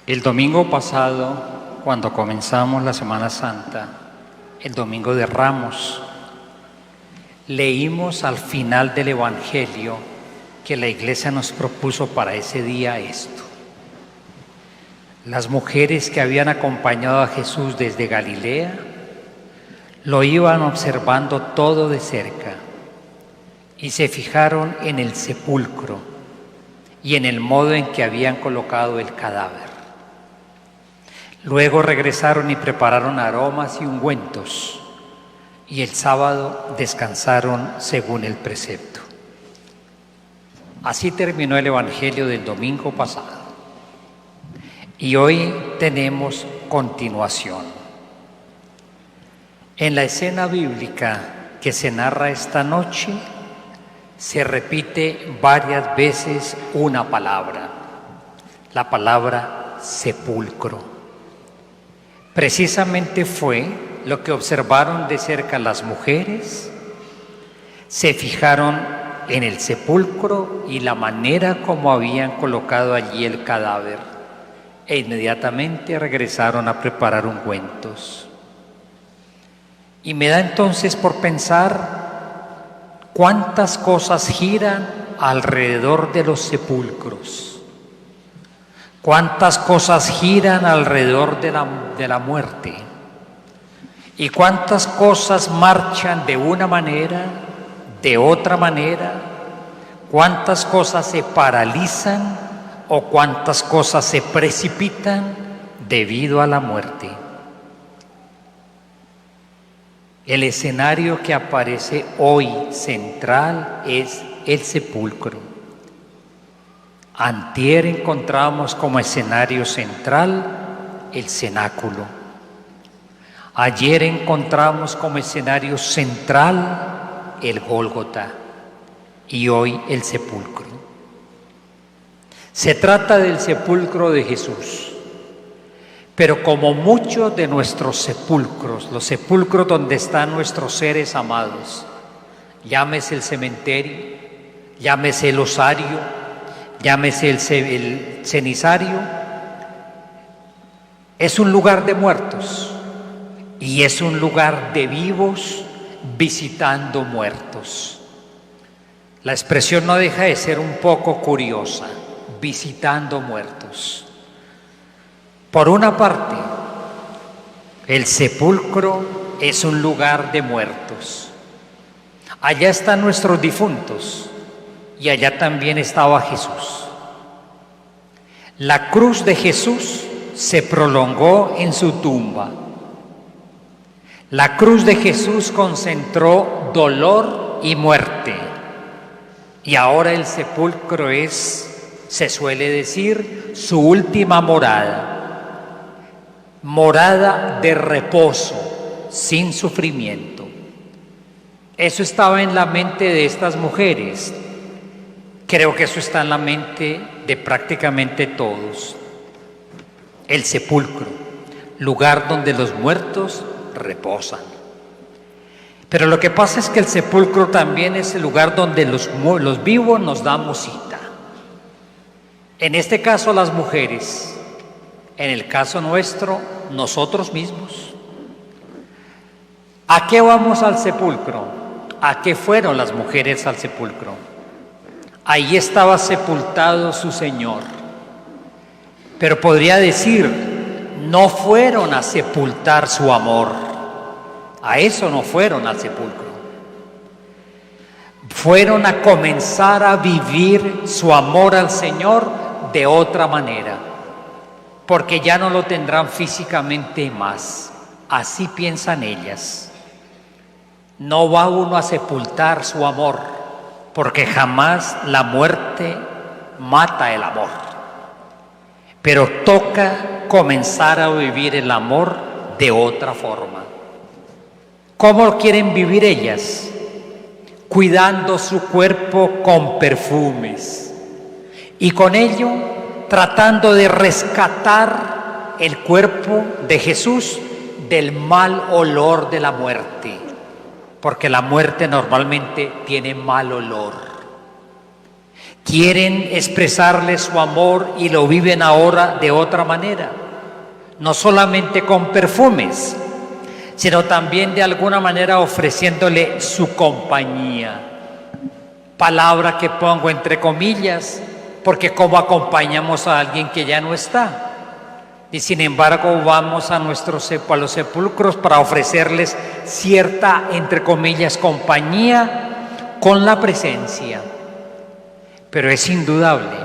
El domingo pasado, cuando comenzamos la Semana Santa, el domingo de Ramos, leímos al final del Evangelio que la Iglesia nos propuso para ese día esto. Las mujeres que habían acompañado a Jesús desde Galilea lo iban observando todo de cerca y se fijaron en el sepulcro y en el modo en que habían colocado el cadáver. Luego regresaron y prepararon aromas y ungüentos, y el sábado descansaron según el precepto. Así terminó el Evangelio del domingo pasado. Y hoy tenemos continuación. En la escena bíblica que se narra esta noche, se repite varias veces una palabra, la palabra sepulcro. Precisamente fue lo que observaron de cerca las mujeres, se fijaron en el sepulcro y la manera como habían colocado allí el cadáver, e inmediatamente regresaron a preparar ungüentos. Y me da entonces por pensar cuántas cosas giran alrededor de los sepulcros. Cuántas cosas giran alrededor de la muerte y cuántas cosas marchan de una manera, de otra manera, cuántas cosas se paralizan o cuántas cosas se precipitan debido a la muerte. El escenario que aparece hoy central es el sepulcro. Antier encontramos como escenario central el cenáculo. Ayer encontramos como escenario central el Gólgota y hoy el sepulcro. Se trata del sepulcro de Jesús, pero como muchos de nuestros sepulcros, los sepulcros donde están nuestros seres amados, llámese el cementerio, llámese el osario, llámese el cenizario, es un lugar de muertos y es un lugar de vivos visitando muertos. La expresión no deja de ser un poco curiosa, visitando muertos. Por una parte, el sepulcro es un lugar de muertos. Allá están nuestros difuntos. Y allá también estaba Jesús. La cruz de Jesús se prolongó en su tumba. La cruz de Jesús concentró dolor y muerte. Y ahora el sepulcro es, se suele decir, su última morada. Morada de reposo, sin sufrimiento. Eso estaba en la mente de estas mujeres. Creo que eso está en la mente de prácticamente todos. El sepulcro, lugar donde los muertos reposan. Pero lo que pasa es que el sepulcro también es el lugar donde los vivos nos damos cita. En este caso las mujeres, en el caso nuestro, nosotros mismos. ¿A qué vamos al sepulcro? ¿A qué fueron las mujeres al sepulcro? Ahí estaba sepultado su Señor. Pero podría decir, no fueron a sepultar su amor. A eso no fueron al sepulcro. Fueron a comenzar a vivir su amor al Señor de otra manera. Porque ya no lo tendrán físicamente más. Así piensan ellas. No va uno a sepultar su amor, porque jamás la muerte mata el amor. Pero toca comenzar a vivir el amor de otra forma. ¿Cómo quieren vivir ellas? Cuidando su cuerpo con perfumes y con ello tratando de rescatar el cuerpo de Jesús del mal olor de la muerte. Porque la muerte normalmente tiene mal olor. Quieren expresarle su amor y lo viven ahora de otra manera, no solamente con perfumes, sino también de alguna manera ofreciéndole su compañía. Palabra que pongo entre comillas, porque ¿cómo acompañamos a alguien que ya no está? Y sin embargo vamos a los sepulcros para ofrecerles cierta, entre comillas, compañía con la presencia. Pero es indudable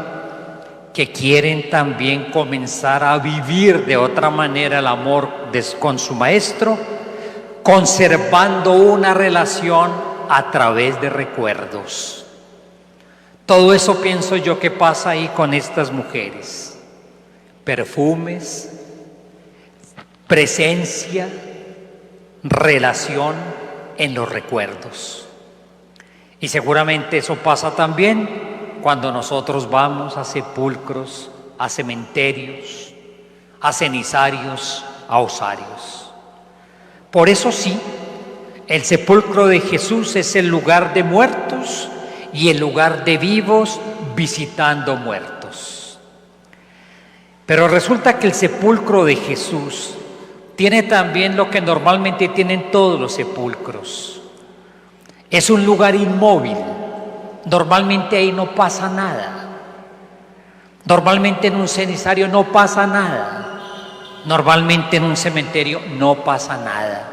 que quieren también comenzar a vivir de otra manera el amor con su maestro, conservando una relación a través de recuerdos. Todo eso pienso yo que pasa ahí con estas mujeres. Perfumes, presencia, relación en los recuerdos. Y seguramente eso pasa también cuando nosotros vamos a sepulcros, a cementerios, a cenizarios, a osarios. Por eso sí, el sepulcro de Jesús es el lugar de muertos y el lugar de vivos visitando muertos. Pero resulta que el sepulcro de Jesús tiene también lo que normalmente tienen todos los sepulcros. Es un lugar inmóvil. Normalmente ahí no pasa nada. Normalmente en un cenizario no pasa nada. Normalmente en un cementerio no pasa nada.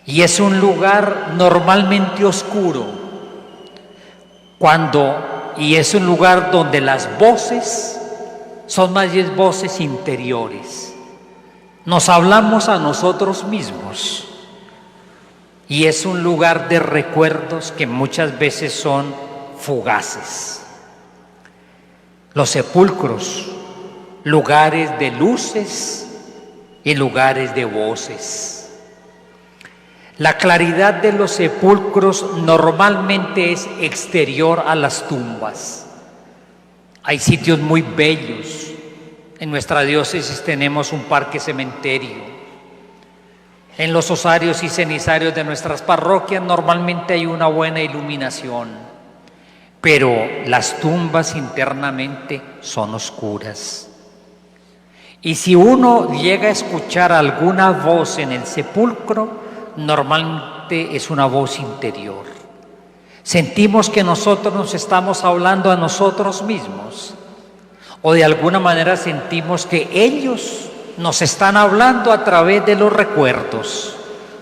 Y es un lugar normalmente oscuro. Y es un lugar donde las voces son más bien voces interiores. Nos hablamos a nosotros mismos. Y es un lugar de recuerdos que muchas veces son fugaces. Los sepulcros, lugares de luces y lugares de voces. La claridad de los sepulcros normalmente es exterior a las tumbas. Hay sitios muy bellos. En nuestra diócesis tenemos un parque cementerio. En los osarios y cenizarios de nuestras parroquias normalmente hay una buena iluminación, pero las tumbas internamente son oscuras. Y si uno llega a escuchar alguna voz en el sepulcro, normalmente es una voz interior. Sentimos que nosotros nos estamos hablando a nosotros mismos, o de alguna manera sentimos que ellos nos están hablando a través de los recuerdos.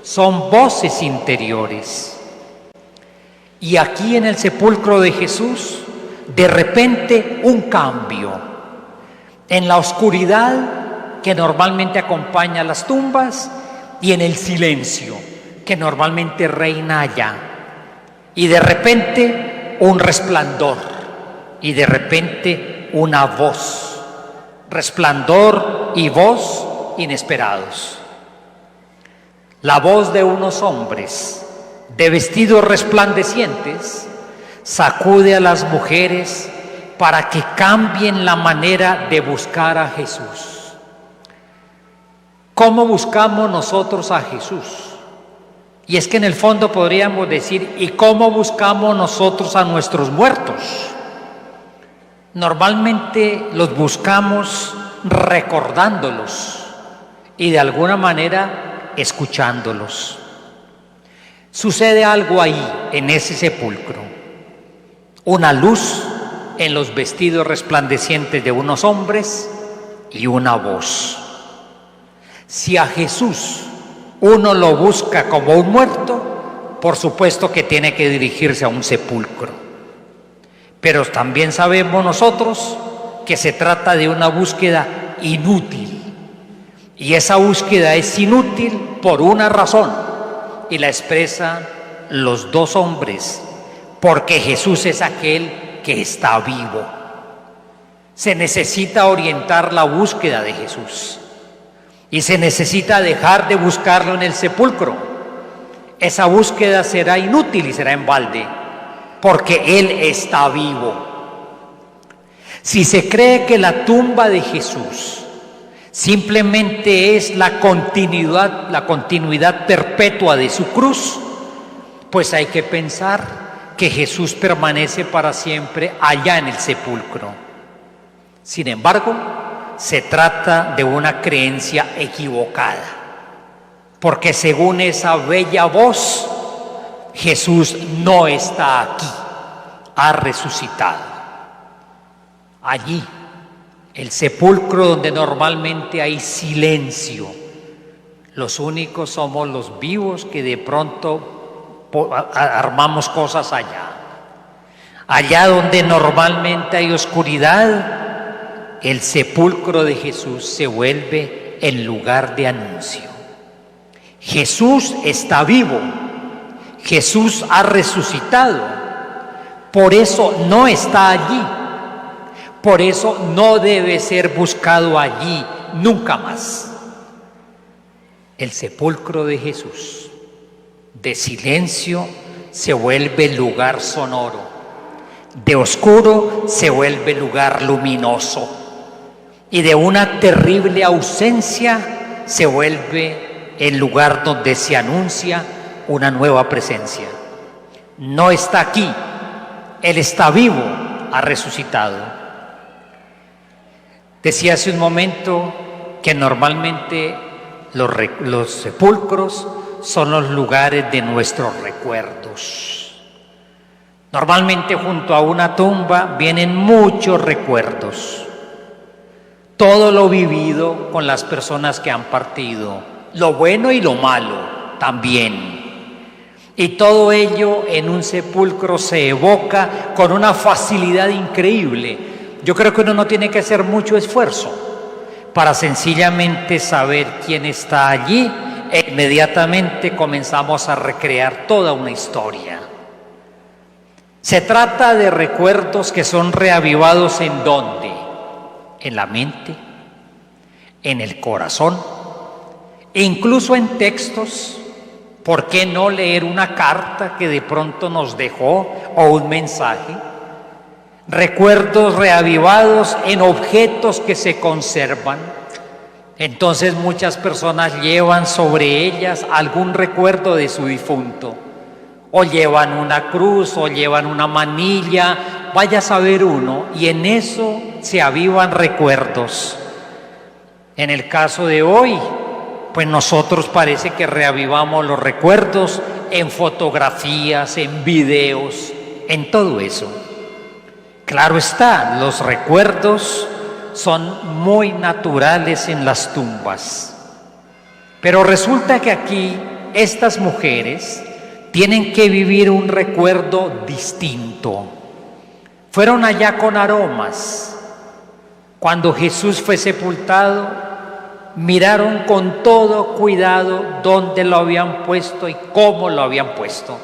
Son voces interiores. Y aquí en el sepulcro de Jesús, de repente un cambio. En la oscuridad que normalmente acompaña a las tumbas y en el silencio que normalmente reina allá. Y de repente un resplandor y de repente una voz. Resplandor y voz inesperados. La voz de unos hombres de vestidos resplandecientes sacude a las mujeres para que cambien la manera de buscar a Jesús. ¿Cómo buscamos nosotros a Jesús? Y es que en el fondo podríamos decir, ¿y cómo buscamos nosotros a nuestros muertos? Normalmente los buscamos recordándolos y de alguna manera escuchándolos. Sucede algo ahí, en ese sepulcro. Una luz en los vestidos resplandecientes de unos hombres y una voz. Si a Jesús uno lo busca como un muerto, por supuesto que tiene que dirigirse a un sepulcro. Pero también sabemos nosotros que se trata de una búsqueda inútil. Y esa búsqueda es inútil por una razón, y la expresan los dos hombres, porque Jesús es aquel que está vivo. Se necesita orientar la búsqueda de Jesús, y se necesita dejar de buscarlo en el sepulcro. Esa búsqueda será inútil y será en balde, porque Él está vivo. Si se cree que la tumba de Jesús simplemente es la continuidad perpetua de su cruz, pues hay que pensar que Jesús permanece para siempre allá en el sepulcro. Sin embargo, se trata de una creencia equivocada, porque según esa bella voz, Jesús no está aquí, ha resucitado. Allí, el sepulcro donde normalmente hay silencio, los únicos somos los vivos que de pronto armamos cosas allá. Allá donde normalmente hay oscuridad, el sepulcro de Jesús se vuelve el lugar de anuncio. Jesús está vivo, Jesús ha resucitado, por eso no está allí, por eso no debe ser buscado allí nunca más. El sepulcro de Jesús, de silencio, se vuelve lugar sonoro, de oscuro se vuelve lugar luminoso, y de una terrible ausencia se vuelve el lugar donde se anuncia una nueva presencia. No está aquí, Él está vivo, ha resucitado. Decía hace un momento que normalmente los sepulcros son los lugares de nuestros recuerdos. Normalmente junto a una tumba vienen muchos recuerdos. Todo lo vivido con las personas que han partido, lo bueno y lo malo también. Y todo ello en un sepulcro se evoca con una facilidad increíble. Yo creo que uno no tiene que hacer mucho esfuerzo para sencillamente saber quién está allí e inmediatamente comenzamos a recrear toda una historia. Se trata de recuerdos que son reavivados ¿en dónde? En la mente, en el corazón, e incluso en textos. ¿Por qué no leer una carta que de pronto nos dejó o un mensaje? Recuerdos reavivados en objetos que se conservan. Entonces muchas personas llevan sobre ellas algún recuerdo de su difunto, o llevan una cruz, o llevan una manilla, vaya a saber uno, y en eso se avivan recuerdos. En el caso de hoy, pues nosotros parece que reavivamos los recuerdos en fotografías, en videos, en todo eso. Claro está, los recuerdos son muy naturales en las tumbas. Pero resulta que aquí estas mujeres tienen que vivir un recuerdo distinto. Fueron allá con aromas. Cuando Jesús fue sepultado, miraron con todo cuidado dónde lo habían puesto y cómo lo habían puesto.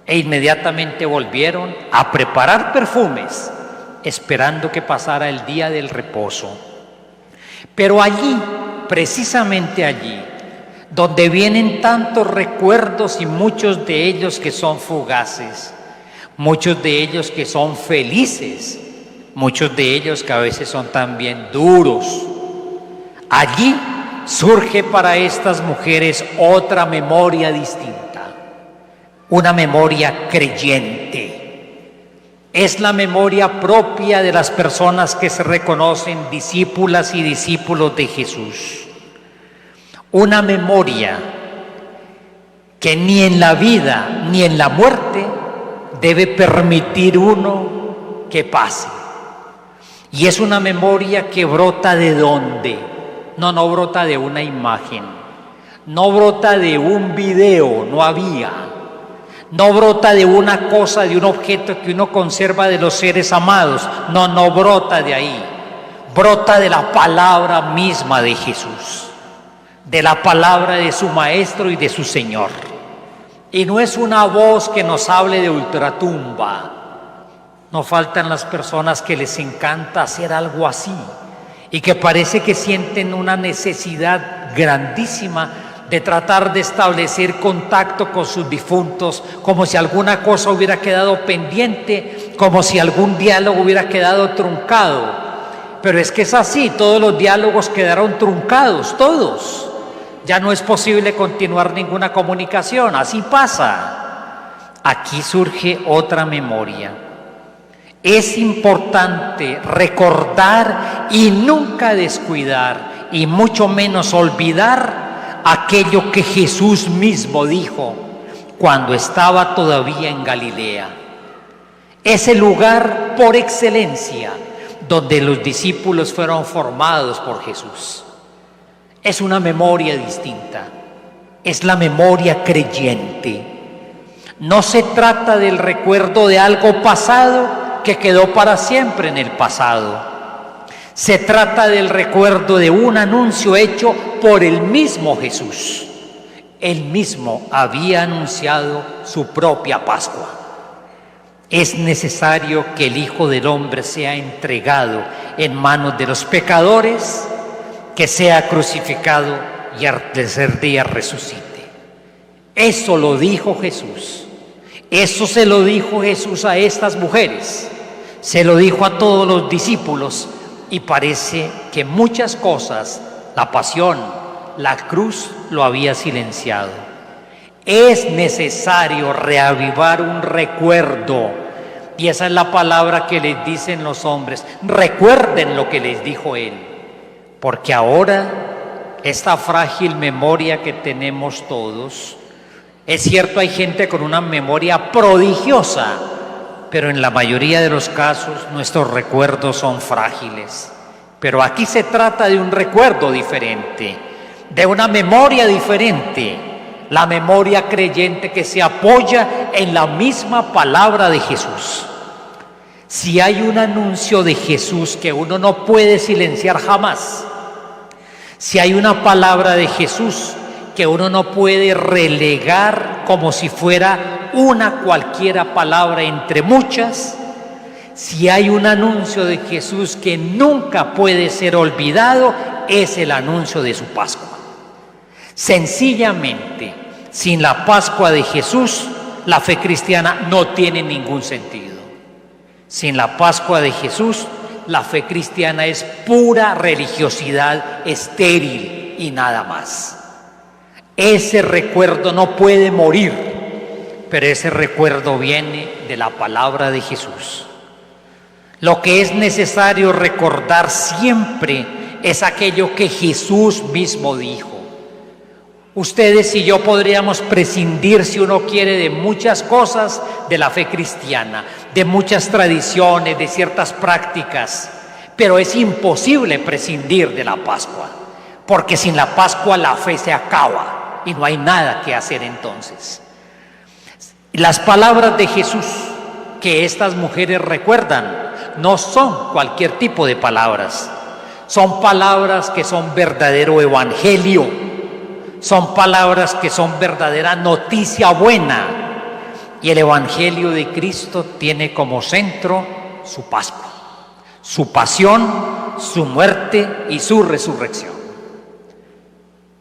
E inmediatamente volvieron a preparar perfumes, esperando que pasara el día del reposo. Pero allí, precisamente allí, donde vienen tantos recuerdos y muchos de ellos que son fugaces, muchos de ellos que son felices, muchos de ellos que a veces son también duros, allí surge para estas mujeres otra memoria distinta, una memoria creyente. Es la memoria propia de las personas que se reconocen discípulas y discípulos de Jesús. Una memoria que ni en la vida ni en la muerte debe permitir uno que pase. Y es una memoria que brota ¿de dónde? No brota de una imagen, no brota de un video, no había. No brota de una cosa, de un objeto que uno conserva de los seres amados. No brota de ahí. Brota de la palabra misma de Jesús, de la palabra de su Maestro y de su Señor. Y no es una voz que nos hable de ultratumba. No faltan las personas que les encanta hacer algo así y que parece que sienten una necesidad grandísima de tratar de establecer contacto con sus difuntos, como si alguna cosa hubiera quedado pendiente, como si algún diálogo hubiera quedado truncado. Pero es que es así, todos los diálogos quedaron truncados, todos. Ya no es posible continuar ninguna comunicación, así pasa. Aquí surge otra memoria. Es importante recordar y nunca descuidar, y mucho menos olvidar aquello que Jesús mismo dijo cuando estaba todavía en Galilea. Ese lugar por excelencia donde los discípulos fueron formados por Jesús. Es una memoria distinta, es la memoria creyente. No se trata del recuerdo de algo pasado que quedó para siempre en el pasado. Se trata del recuerdo de un anuncio hecho por el mismo Jesús. Él mismo había anunciado su propia Pascua. Es necesario que el Hijo del Hombre sea entregado en manos de los pecadores, que sea crucificado y al tercer día resucite. Eso lo dijo Jesús. Eso se lo dijo Jesús a estas mujeres. Se lo dijo a todos los discípulos, y parece que muchas cosas, la pasión, la cruz, lo había silenciado. Es necesario reavivar un recuerdo, y esa es la palabra que les dicen los hombres. Recuerden lo que les dijo Él, porque ahora esta frágil memoria que tenemos todos, es cierto, hay gente con una memoria prodigiosa, pero en la mayoría de los casos nuestros recuerdos son frágiles. Pero aquí se trata de un recuerdo diferente, de una memoria diferente, la memoria creyente que se apoya en la misma palabra de Jesús. Si hay un anuncio de Jesús que uno no puede silenciar jamás, si hay una palabra de Jesús que uno no puede relegar como si fuera una cualquiera palabra entre muchas, si hay un anuncio de Jesús que nunca puede ser olvidado, es el anuncio de su Pascua. Sencillamente, sin la Pascua de Jesús, la fe cristiana no tiene ningún sentido. Sin la Pascua de Jesús, la fe cristiana es pura religiosidad estéril y nada más. Ese recuerdo no puede morir, pero ese recuerdo viene de la palabra de Jesús. Lo que es necesario recordar siempre es aquello que Jesús mismo dijo. Ustedes y yo podríamos prescindir, si uno quiere, de muchas cosas de la fe cristiana, de muchas tradiciones, de ciertas prácticas, pero es imposible prescindir de la Pascua, porque sin la Pascua la fe se acaba y no hay nada que hacer entonces. Las palabras de Jesús que estas mujeres recuerdan no son cualquier tipo de palabras, son palabras que son verdadero evangelio, son palabras que son verdadera noticia buena, y el evangelio de Cristo tiene como centro su Pascua, su pasión, su muerte y su resurrección.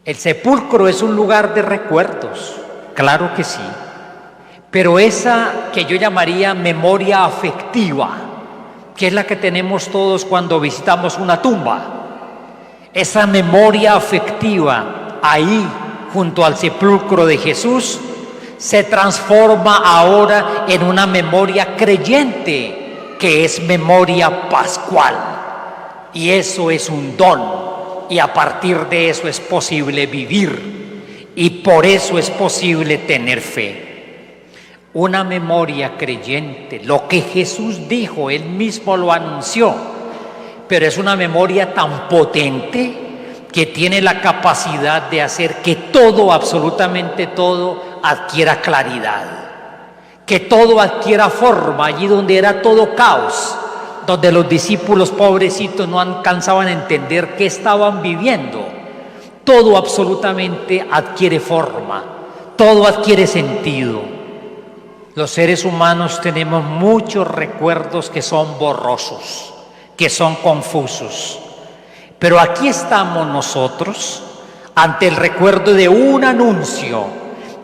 El sepulcro es un lugar de recuerdos, claro que sí, pero esa que yo llamaría memoria afectiva, que es la que tenemos todos cuando visitamos una tumba, esa memoria afectiva ahí junto al sepulcro de Jesús se transforma ahora en una memoria creyente, que es memoria pascual, y eso es un don. Y a partir de eso es posible vivir, y por eso es posible tener fe. Una memoria creyente, lo que Jesús dijo, Él mismo lo anunció, pero es una memoria tan potente que tiene la capacidad de hacer que todo, absolutamente todo, adquiera claridad, que todo adquiera forma allí donde era todo caos, donde los discípulos pobrecitos no alcanzaban a entender qué estaban viviendo. Todo absolutamente adquiere forma, todo adquiere sentido. Los seres humanos tenemos muchos recuerdos que son borrosos, que son confusos, pero aquí estamos nosotros ante el recuerdo de un anuncio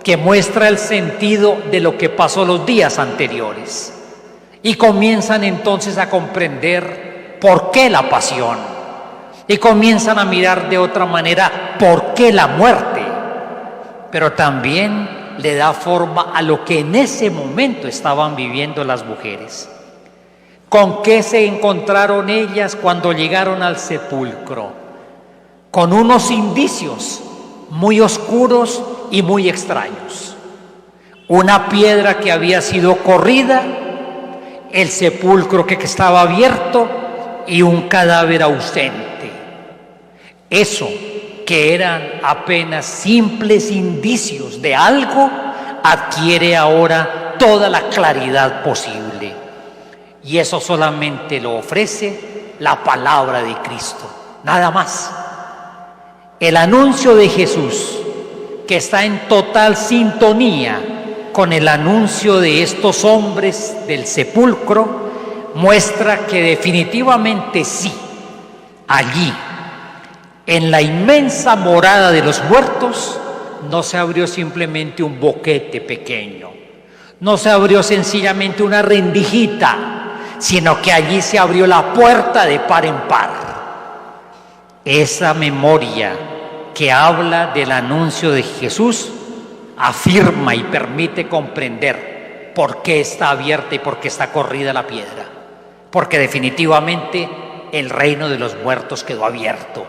que muestra el sentido de lo que pasó los días anteriores. Y comienzan entonces a comprender por qué la pasión. Y comienzan a mirar de otra manera por qué la muerte. Pero también le da forma a lo que en ese momento estaban viviendo las mujeres. ¿Con qué se encontraron ellas cuando llegaron al sepulcro? Con unos indicios muy oscuros y muy extraños. Una piedra que había sido corrida, el sepulcro que estaba abierto y un cadáver ausente. Eso, que eran apenas simples indicios de algo, adquiere ahora toda la claridad posible. Y eso solamente lo ofrece la palabra de Cristo, nada más. El anuncio de Jesús, que está en total sintonía con el anuncio de estos hombres del sepulcro, muestra que definitivamente sí, allí, en la inmensa morada de los muertos, no se abrió simplemente un boquete pequeño, no se abrió sencillamente una rendijita, sino que allí se abrió la puerta de par en par. Esa memoria que habla del anuncio de Jesús afirma y permite comprender por qué está abierta y por qué está corrida la piedra. Porque definitivamente el reino de los muertos quedó abierto.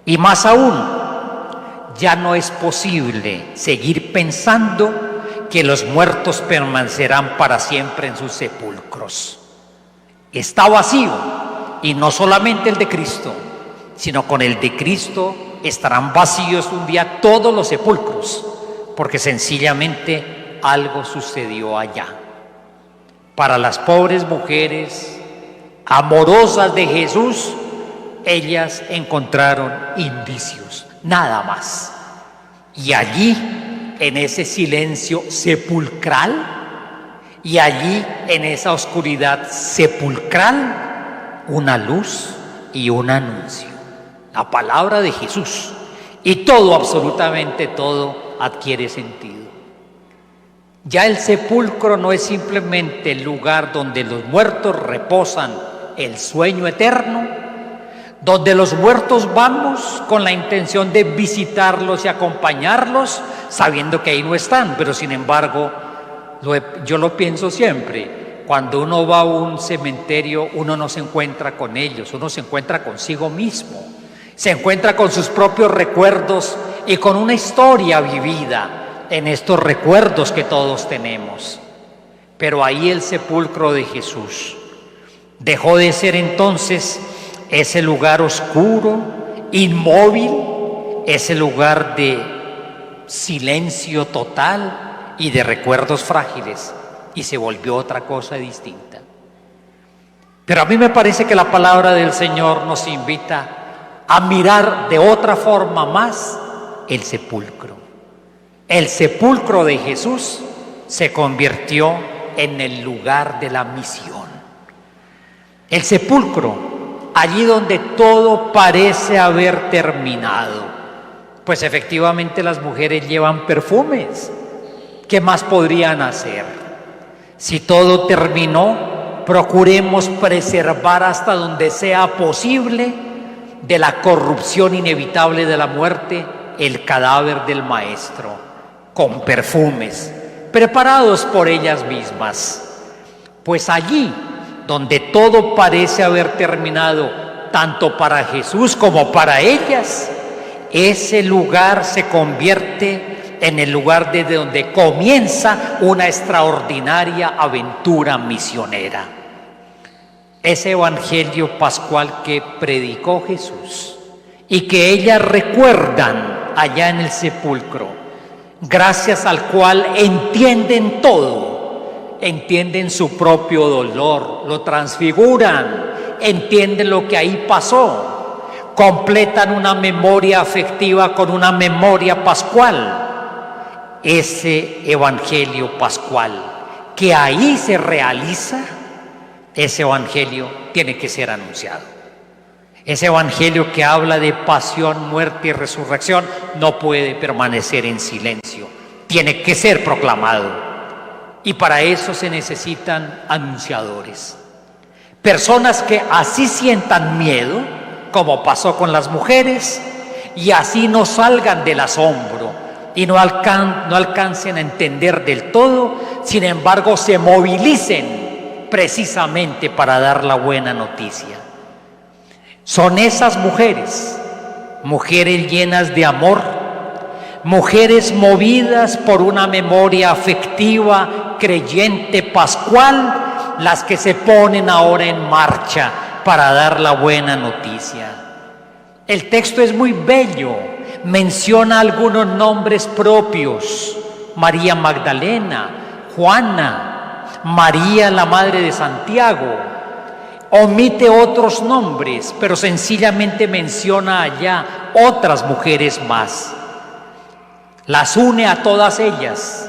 Y más aún, ya no es posible seguir pensando que los muertos permanecerán para siempre en sus sepulcros. Está vacío, y no solamente el de Cristo, sino con el de Cristo estarán vacíos un día todos los sepulcros, porque sencillamente algo sucedió allá. Para las pobres mujeres amorosas de Jesús, ellas encontraron indicios, nada más. Y allí, en ese silencio sepulcral, y allí, en esa oscuridad sepulcral, una luz y un anuncio. La palabra de Jesús. Y todo, absolutamente todo, adquiere sentido. Ya el sepulcro no es simplemente el lugar donde los muertos reposan el sueño eterno, donde los muertos vamos con la intención de visitarlos y acompañarlos, sabiendo que ahí no están, pero sin embargo, yo lo pienso siempre, cuando uno va a un cementerio, uno no se encuentra con ellos, uno se encuentra consigo mismo, se encuentra con sus propios recuerdos y con una historia vivida en estos recuerdos que todos tenemos. Pero ahí el sepulcro de Jesús dejó de ser entonces ese lugar oscuro, inmóvil, ese lugar de silencio total y de recuerdos frágiles, y se volvió otra cosa distinta. Pero a mí me parece que la palabra del Señor nos invita a mirar de otra forma más el sepulcro. El sepulcro de Jesús se convirtió en el lugar de la misión. El sepulcro, allí donde todo parece haber terminado, pues efectivamente las mujeres llevan perfumes. ¿Qué más podrían hacer? Si todo terminó, procuremos preservar hasta donde sea posible de la corrupción inevitable de la muerte el cadáver del Maestro, con perfumes, preparados por ellas mismas. Pues allí, donde todo parece haber terminado, tanto para Jesús como para ellas, ese lugar se convierte en el lugar desde donde comienza una extraordinaria aventura misionera. Ese evangelio pascual que predicó Jesús y que ellas recuerdan allá en el sepulcro, gracias al cual entienden todo, entienden su propio dolor, lo transfiguran, entienden lo que ahí pasó, completan una memoria afectiva con una memoria pascual. Ese evangelio pascual que ahí se realiza, ese evangelio tiene que ser anunciado. Ese evangelio que habla de pasión, muerte y resurrección no puede permanecer en silencio, tiene que ser proclamado. Y para eso se necesitan anunciadores, personas que así sientan miedo, como pasó con las mujeres, y así no salgan del asombro, y no alcancen a entender del todo, sin embargo se movilicen precisamente para dar la buena noticia. Son esas mujeres, mujeres llenas de amor, mujeres movidas por una memoria afectiva, creyente, pascual, las que se ponen ahora en marcha para dar la buena noticia. El texto es muy bello, menciona algunos nombres propios: María Magdalena, Juana, María la madre de Santiago. Omite otros nombres, pero sencillamente menciona allá otras mujeres más. Las une a todas ellas,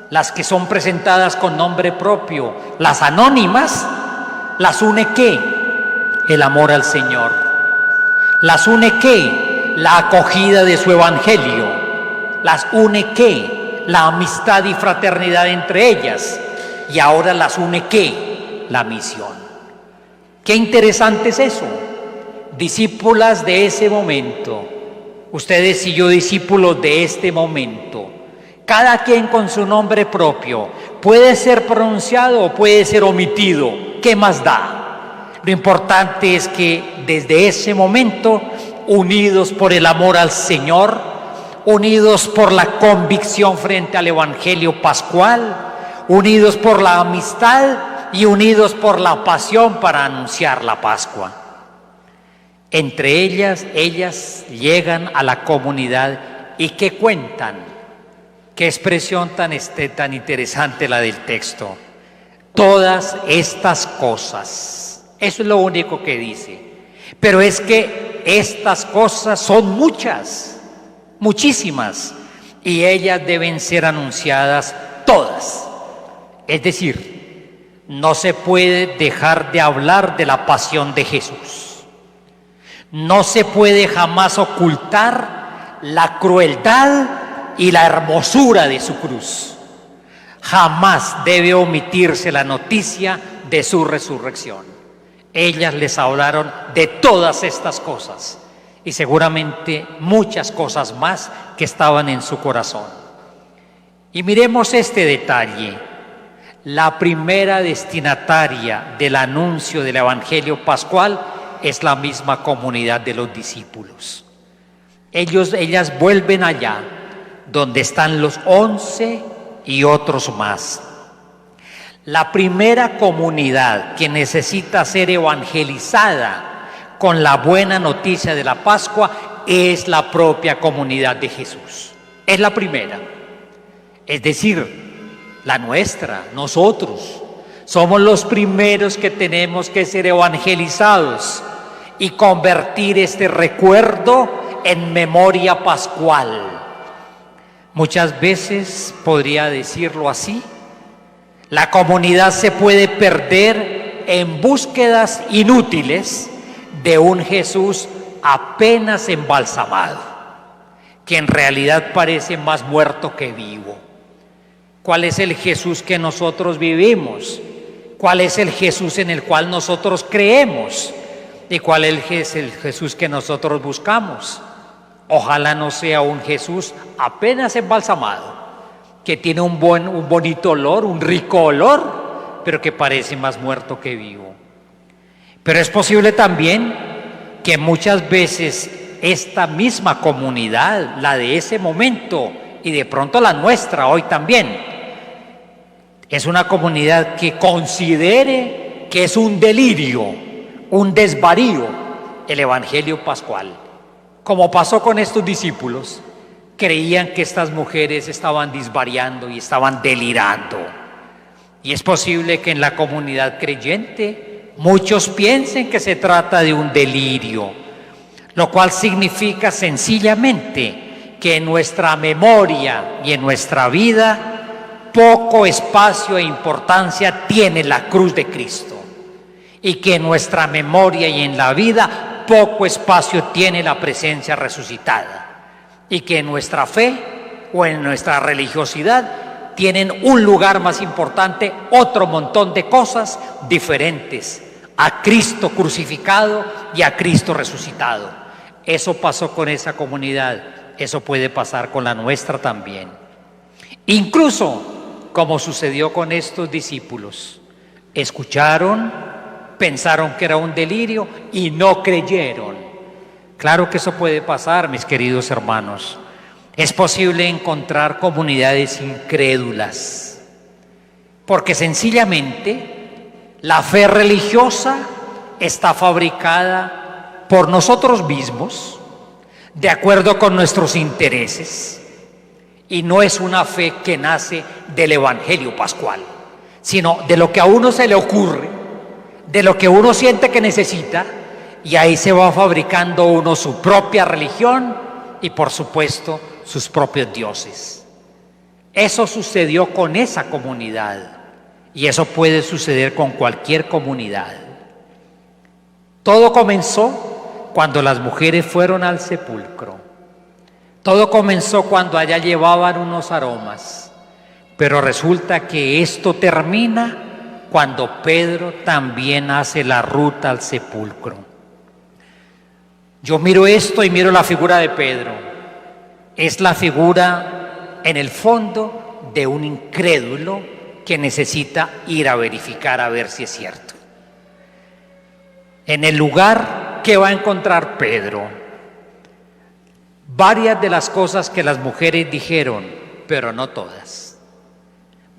las que son presentadas con nombre propio, las anónimas. ¿Las une qué? El amor al Señor. ¿Las une qué? La acogida de su evangelio. ¿Las une qué? La amistad y fraternidad entre ellas. Y ahora las une qué? La misión. Qué interesante es eso. Discípulas de ese momento, ustedes y yo discípulos de este momento, cada quien con su nombre propio, puede ser pronunciado o puede ser omitido. ¿Qué más da? Lo importante es que desde ese momento, unidos por el amor al Señor, unidos por la convicción frente al Evangelio pascual, unidos por la amistad y unidos por la pasión para anunciar la Pascua. Entre ellas llegan a la comunidad y ¿qué cuentan? Qué expresión tan interesante la del texto. Todas estas cosas. Eso es lo único que dice. Pero es que estas cosas son muchas, muchísimas, y ellas deben ser anunciadas todas. Es decir, no se puede dejar de hablar de la pasión de Jesús. No se puede jamás ocultar la crueldad y la hermosura de su cruz. Jamás debe omitirse la noticia de su resurrección. Ellas les hablaron de todas estas cosas y seguramente muchas cosas más que estaban en su corazón. Y miremos este detalle. La primera destinataria del anuncio del Evangelio pascual es la misma comunidad de los discípulos. Ellas vuelven allá donde están los 11 y otros más. La primera comunidad que necesita ser evangelizada con la buena noticia de la Pascua es la propia comunidad de Jesús. Es la primera. Es decir, la nuestra, nosotros, somos los primeros que tenemos que ser evangelizados y convertir este recuerdo en memoria pascual. Muchas veces, podría decirlo así, la comunidad se puede perder en búsquedas inútiles de un Jesús apenas embalsamado, que en realidad parece más muerto que vivo. ¿Cuál es el Jesús que nosotros vivimos? ¿Cuál es el Jesús en el cual nosotros creemos? ¿Y cuál es el Jesús que nosotros buscamos? Ojalá no sea un Jesús apenas embalsamado, que tiene un bonito olor, un rico olor, pero que parece más muerto que vivo. Pero es posible también que muchas veces esta misma comunidad, la de ese momento, y de pronto la nuestra hoy también, es una comunidad que considere que es un delirio, un desvarío el Evangelio pascual. Como pasó con estos discípulos, creían que estas mujeres estaban desvariando y estaban delirando. Y es posible que en la comunidad creyente muchos piensen que se trata de un delirio, lo cual significa sencillamente que en nuestra memoria y en nuestra vida poco espacio e importancia tiene la cruz de Cristo, y que en nuestra memoria y en la vida poco espacio tiene la presencia resucitada, y que en nuestra fe o en nuestra religiosidad tienen un lugar más importante otro montón de cosas diferentes a Cristo crucificado y a Cristo resucitado. Eso pasó con esa comunidad eso puede pasar con la nuestra también. Incluso como sucedió con estos discípulos. Escucharon, pensaron que era un delirio y no creyeron. Claro que eso puede pasar, mis queridos hermanos. Es posible encontrar comunidades incrédulas, porque sencillamente la fe religiosa está fabricada por nosotros mismos, de acuerdo con nuestros intereses, y no es una fe que nace del Evangelio pascual, sino de lo que a uno se le ocurre, de lo que uno siente que necesita, y ahí se va fabricando uno su propia religión y, por supuesto, sus propios dioses. Eso sucedió con esa comunidad y eso puede suceder con cualquier comunidad. Todo comenzó cuando las mujeres fueron al sepulcro. Todo comenzó cuando allá llevaban unos aromas, pero resulta que esto termina cuando Pedro también hace la ruta al sepulcro. Yo miro esto y miro la figura de Pedro. Es la figura, en el fondo, de un incrédulo que necesita ir a verificar a ver si es cierto. En el lugar que va a encontrar Pedro, varias de las cosas que las mujeres dijeron, pero no todas.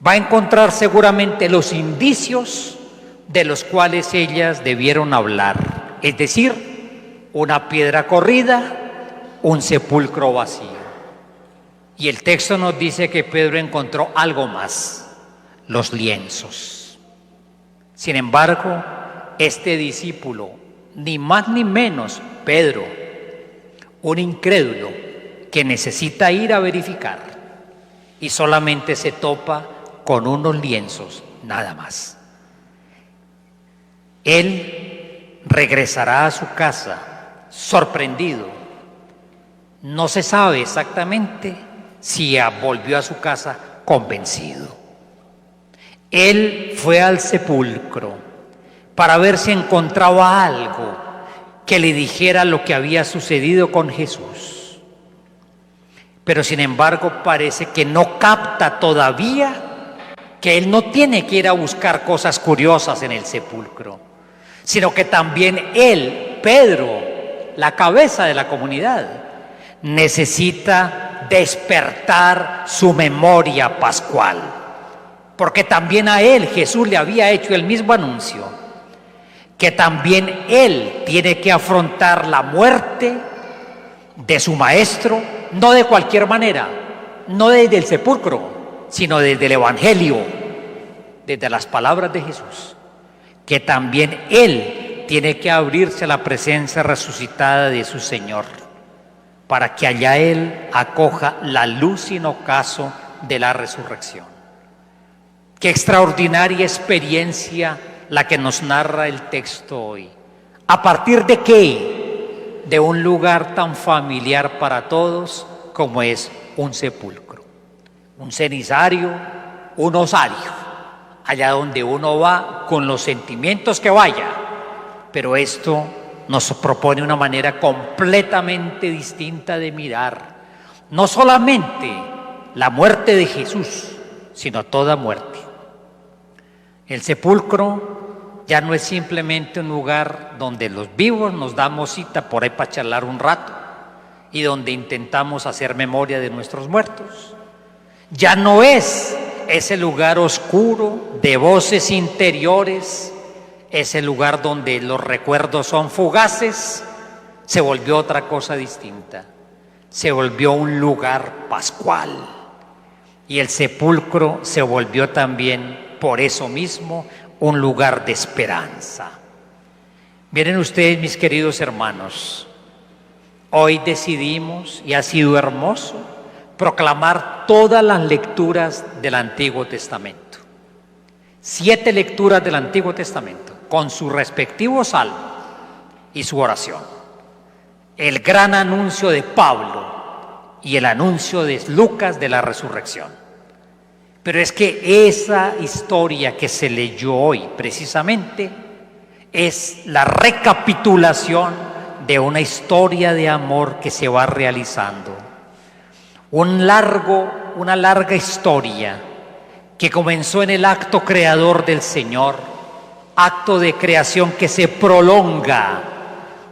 Va a encontrar seguramente los indicios de los cuales ellas debieron hablar, es decir, una piedra corrida, un sepulcro vacío. Y el texto nos dice que Pedro encontró algo más, los lienzos. Sin embargo, este discípulo, ni más ni menos, Pedro, un incrédulo que necesita ir a verificar y solamente se topa con unos lienzos, nada más. Él regresará a su casa sorprendido. No se sabe exactamente si volvió a su casa convencido. Él fue al sepulcro para ver si encontraba algo que le dijera lo que había sucedido con Jesús. Pero sin embargo parece que no capta todavía que él no tiene que ir a buscar cosas curiosas en el sepulcro, sino que también él, Pedro, la cabeza de la comunidad, necesita despertar su memoria pascual, porque también a él Jesús le había hecho el mismo anuncio, que también él tiene que afrontar la muerte de su maestro, no de cualquier manera, no desde el sepulcro, sino desde el Evangelio, desde las palabras de Jesús, que también él tiene que abrirse a la presencia resucitada de su Señor, para que allá él acoja la luz sin ocaso de la resurrección. Qué extraordinaria experiencia la que nos narra el texto hoy. ¿A partir de qué? De un lugar tan familiar para todos como es un sepulcro, un cenizario, un osario, allá donde uno va con los sentimientos que vaya. Pero esto nos propone una manera completamente distinta de mirar, no solamente la muerte de Jesús, sino toda muerte. El sepulcro ya no es simplemente un lugar donde los vivos nos damos cita por ahí para charlar un rato y donde intentamos hacer memoria de nuestros muertos. Ya no es ese lugar oscuro de voces interiores, ese lugar donde los recuerdos son fugaces. Se volvió otra cosa distinta, se volvió un lugar pascual, y el sepulcro se volvió también por eso mismo un lugar de esperanza. Miren ustedes, mis queridos hermanos, hoy decidimos, y ha sido hermoso, proclamar todas las lecturas del Antiguo Testamento. 7 lecturas del Antiguo Testamento, con su respectivo salmo y su oración. El gran anuncio de Pablo y el anuncio de Lucas de la resurrección. Pero es que esa historia que se leyó hoy precisamente es la recapitulación de una historia de amor que se va realizando. una larga historia que comenzó en el acto creador del Señor, acto de creación que se prolonga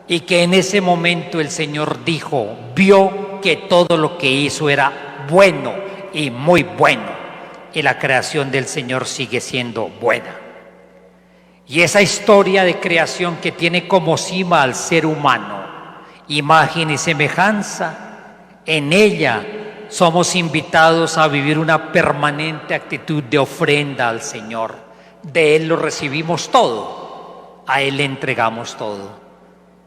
y que en ese momento el Señor vio que todo lo que hizo era bueno y muy bueno, y la creación del Señor sigue siendo buena. Y esa historia de creación que tiene como cima al ser humano, imagen y semejanza, en ella somos invitados a vivir una permanente actitud de ofrenda al Señor. De Él lo recibimos todo, a Él le entregamos todo,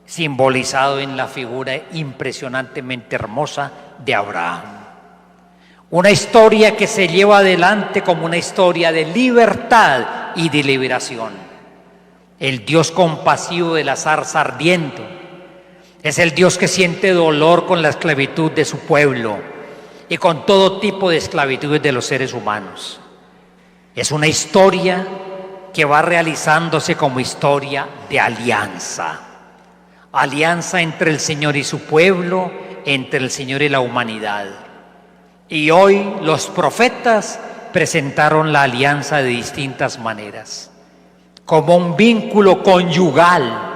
simbolizado en la figura impresionantemente hermosa de Abraham. Una historia que se lleva adelante como una historia de libertad y de liberación. El Dios compasivo de la zarza ardiendo es el Dios que siente dolor con la esclavitud de su pueblo y con todo tipo de esclavitudes de los seres humanos. Es una historia que va realizándose como historia de alianza. Alianza entre el Señor y su pueblo, entre el Señor y la humanidad. Y hoy los profetas presentaron la alianza de distintas maneras, como un vínculo conyugal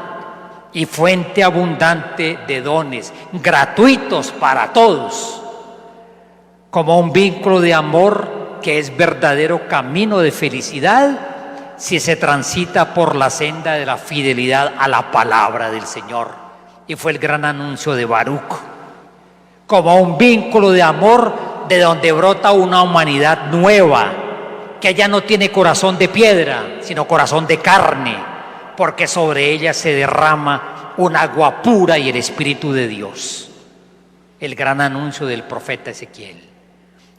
y fuente abundante de dones gratuitos para todos, como un vínculo de amor que es verdadero camino de felicidad si se transita por la senda de la fidelidad a la palabra del Señor. Y fue el gran anuncio de Baruch, como un vínculo de amor de donde brota una humanidad nueva, que ya no tiene corazón de piedra, sino corazón de carne, porque sobre ella se derrama un agua pura y el Espíritu de Dios. El gran anuncio del profeta Ezequiel.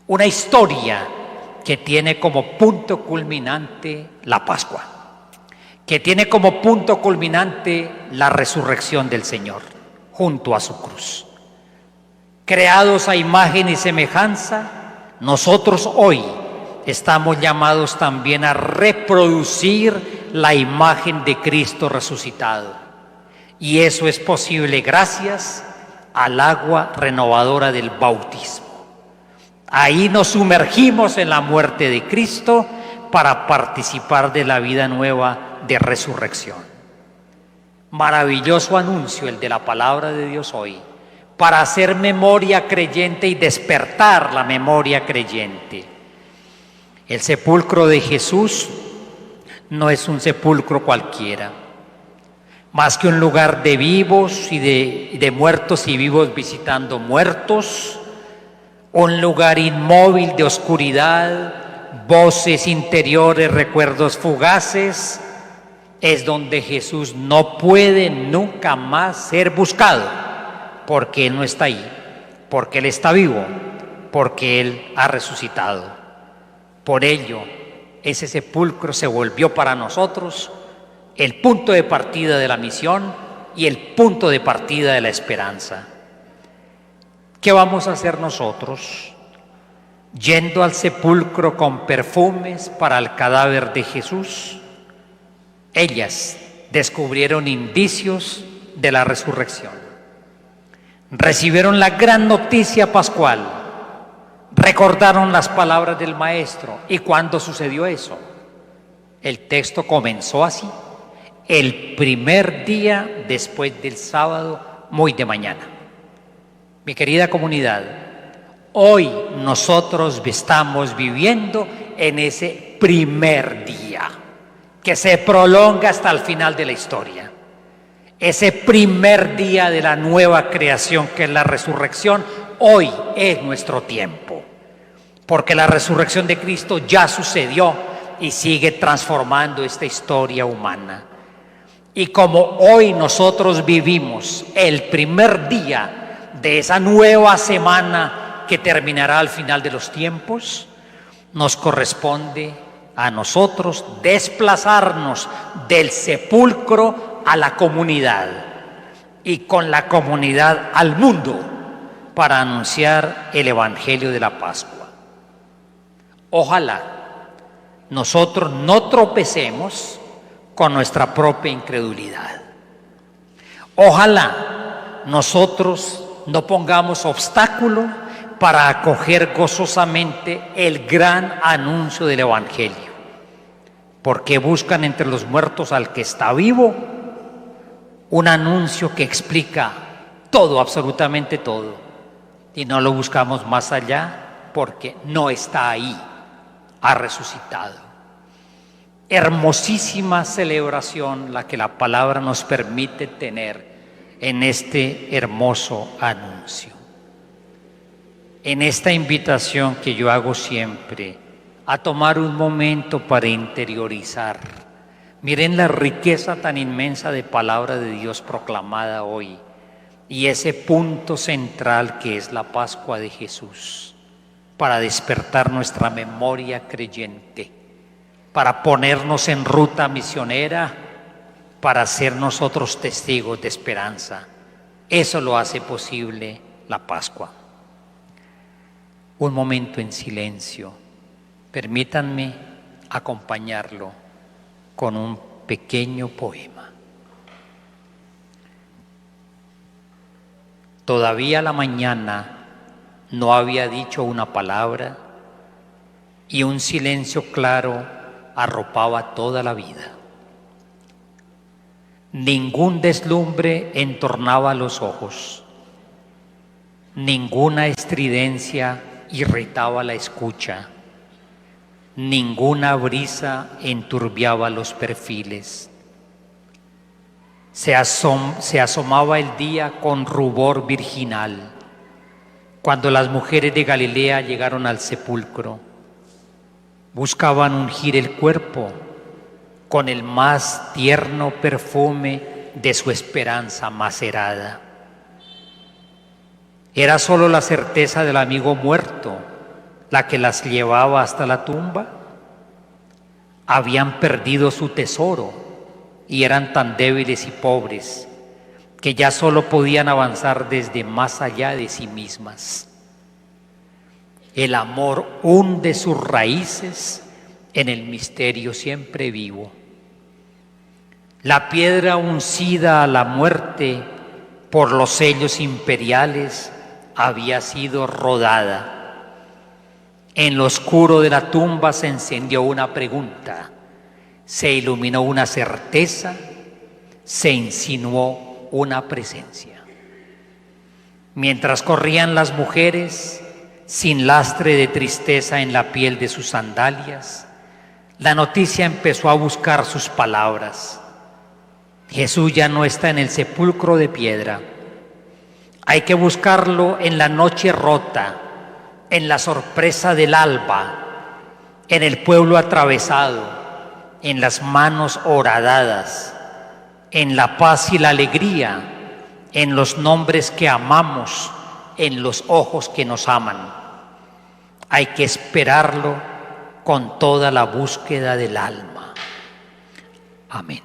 Una historia que tiene como punto culminante la Pascua, que tiene como punto culminante la resurrección del Señor junto a su cruz. Creados a imagen y semejanza, nosotros hoy estamos llamados también a reproducir la imagen de Cristo resucitado. Y eso es posible gracias al agua renovadora del bautismo. Ahí nos sumergimos en la muerte de Cristo para participar de la vida nueva de resurrección. Maravilloso anuncio el de la palabra de Dios hoy, para hacer memoria creyente y despertar la memoria creyente. El sepulcro de Jesús no es un sepulcro cualquiera, más que un lugar de vivos y de muertos y vivos visitando muertos, un lugar inmóvil de oscuridad, voces interiores, recuerdos fugaces. Es donde Jesús no puede nunca más ser buscado, porque Él no está ahí, porque Él está vivo, porque Él ha resucitado. Por ello, ese sepulcro se volvió para nosotros el punto de partida de la misión y el punto de partida de la esperanza. ¿Qué vamos a hacer nosotros? Yendo al sepulcro con perfumes para el cadáver de Jesús, ellas descubrieron indicios de la resurrección. Recibieron la gran noticia pascual, recordaron las palabras del Maestro. ¿Y cuándo sucedió eso? El texto comenzó así: el primer día después del sábado, muy de mañana. Mi querida comunidad, hoy nosotros estamos viviendo en ese primer día que se prolonga hasta el final de la historia. Ese primer día de la nueva creación que es la resurrección, hoy es nuestro tiempo, porque la resurrección de Cristo ya sucedió y sigue transformando esta historia humana. Y como hoy nosotros vivimos el primer día de esa nueva semana que terminará al final de los tiempos, nos corresponde a nosotros desplazarnos del sepulcro a la comunidad y con la comunidad al mundo para anunciar el Evangelio de la Pascua. Ojalá nosotros no tropecemos con nuestra propia incredulidad. Ojalá nosotros no pongamos obstáculo para acoger gozosamente el gran anuncio del Evangelio. Porque buscan entre los muertos al que está vivo, un anuncio que explica todo, absolutamente todo. Y no lo buscamos más allá porque no está ahí, ha resucitado. Hermosísima celebración la que la palabra nos permite tener en este hermoso anuncio. En esta invitación que yo hago siempre a tomar un momento para interiorizar. Miren la riqueza tan inmensa de palabra de Dios proclamada hoy y ese punto central que es la Pascua de Jesús, para despertar nuestra memoria creyente, para ponernos en ruta misionera, para ser nosotros testigos de esperanza. Eso lo hace posible la Pascua. Un momento en silencio. Permítanme acompañarlo con un pequeño poema. Todavía la mañana no había dicho una palabra y un silencio claro arropaba toda la vida. Ningún deslumbre entornaba los ojos, ninguna estridencia irritaba la escucha, ninguna brisa enturbiaba los perfiles. Se asomaba el día con rubor virginal cuando las mujeres de Galilea llegaron al sepulcro. Buscaban ungir el cuerpo con el más tierno perfume de su esperanza macerada. ¿Era solo la certeza del amigo muerto la que las llevaba hasta la tumba? Habían perdido su tesoro y eran tan débiles y pobres que ya solo podían avanzar desde más allá de sí mismas. El amor hunde sus raíces en el misterio siempre vivo. La piedra uncida a la muerte por los sellos imperiales había sido rodada. En lo oscuro de la tumba se encendió una pregunta, se iluminó una certeza, se insinuó una presencia. Mientras corrían las mujeres, sin lastre de tristeza en la piel de sus sandalias, la noticia empezó a buscar sus palabras. Jesús ya no está en el sepulcro de piedra. Hay que buscarlo en la noche rota, en la sorpresa del alba, en el pueblo atravesado, en las manos horadadas, en la paz y la alegría, en los nombres que amamos, en los ojos que nos aman. Hay que esperarlo con toda la búsqueda del alma. Amén.